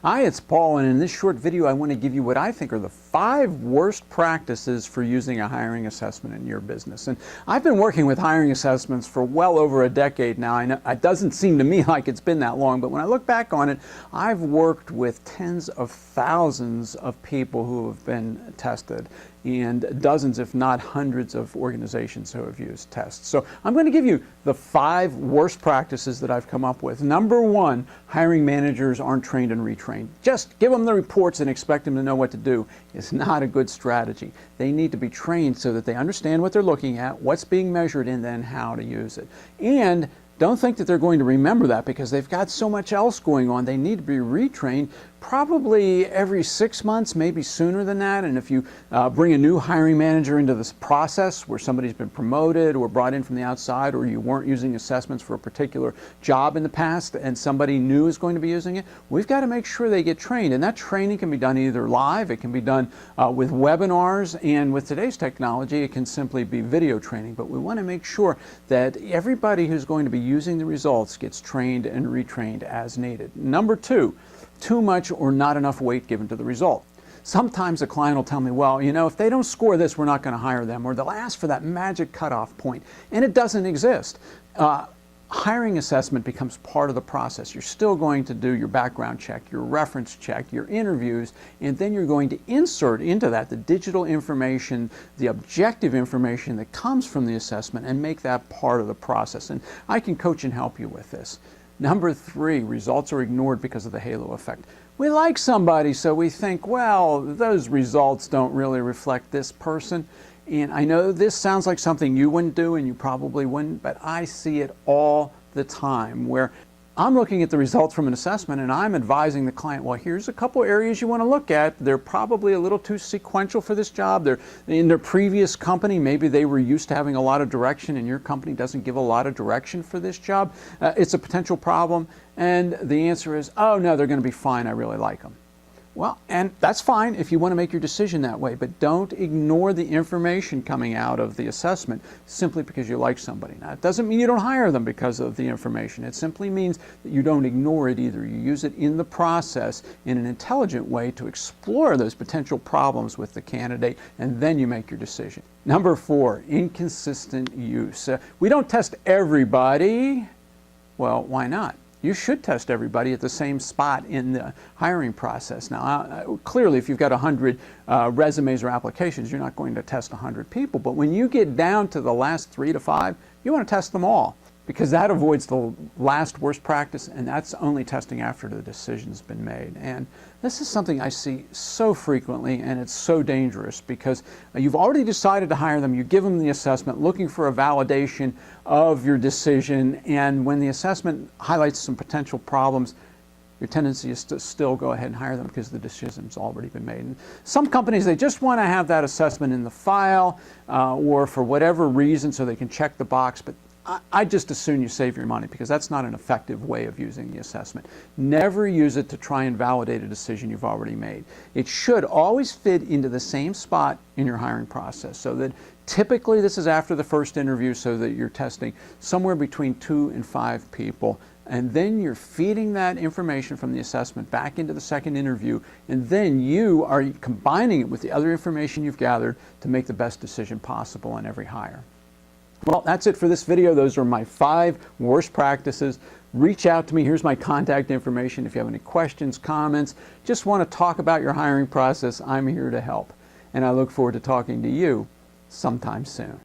Hi, it's Paul, and in this short video I want to give you what I think are the 5 worst practices for using a hiring assessment in your business. And I've been working with hiring assessments for well over a decade now. I know it doesn't seem to me like it's been that long, but when I look back on it, I've worked with tens of thousands of people who have been tested and dozens, if not hundreds, of organizations who have used tests. So I'm going to give you the 5 worst practices that I've come up with. Number 1, hiring managers aren't trained and retrained. Just give them the reports and expect them to know what to do is not a good strategy. They need to be trained so that they understand what they're looking at, what's being measured, and then how to use it. And don't think that they're going to remember that because they've got so much else going on. They need to be retrained probably every 6 months, maybe sooner than that. And if you bring a new hiring manager into this process where somebody's been promoted or brought in from the outside, or you weren't using assessments for a particular job in the past and somebody new is going to be using it, we've got to make sure they get trained. And that training can be done either live, it can be done with webinars, and with today's technology it can simply be video training. But we want to make sure that everybody who's going to be using the results gets trained and retrained as needed. Number 2, too much or not enough weight given to the result. Sometimes a client will tell me, well, you know, if they don't score this, we're not going to hire them, or they'll ask for that magic cutoff point, and it doesn't exist. Hiring assessment becomes part of the process. You're still going to do your background check, your reference check, your interviews, and then you're going to insert into that the digital information, the objective information that comes from the assessment, and make that part of the process. And I can coach and help you with this. Number 3, results are ignored because of the halo effect. We like somebody, so we think, well, those results don't really reflect this person. And I know this sounds like something you wouldn't do, and you probably wouldn't, but I see it all the time where I'm looking at the results from an assessment and I'm advising the client, well, here's a couple areas you want to look at. They're probably a little too sequential for this job. They're in their previous company, maybe they were used to having a lot of direction and your company doesn't give a lot of direction for this job. It's a potential problem. And the answer is, oh no, they're going to be fine. I really like them. Well, and that's fine if you want to make your decision that way, but don't ignore the information coming out of the assessment simply because you like somebody. Now, it doesn't mean you don't hire them because of the information. It simply means that you don't ignore it either. You use it in the process in an intelligent way to explore those potential problems with the candidate, and then you make your decision. Number 4, inconsistent use. We don't test everybody. Well, why not? You should test everybody at the same spot in the hiring process. Now, clearly, if you've got 100 resumes or applications, you're not going to test 100 people. But when you get down to the last 3 to 5, you want to test them all, because that avoids the last worst practice, and that's only testing after the decision's been made. And this is something I see so frequently, and it's so dangerous because you've already decided to hire them, you give them the assessment looking for a validation of your decision, and when the assessment highlights some potential problems, your tendency is to still go ahead and hire them because the decision's already been made. And some companies, they just want to have that assessment in the file or for whatever reason so they can check the box, but I just assume you save your money because that's not an effective way of using the assessment. Never use it to try and validate a decision you've already made. It should always fit into the same spot in your hiring process, so that typically this is after the first interview, so that you're testing somewhere between 2 and 5 people, and then you're feeding that information from the assessment back into the second interview, and then you are combining it with the other information you've gathered to make the best decision possible on every hire. Well, that's it for this video. Those are my 5 worst practices. Reach out to me. Here's my contact information. If you have any questions, comments, just want to talk about your hiring process, I'm here to help. And I look forward to talking to you sometime soon.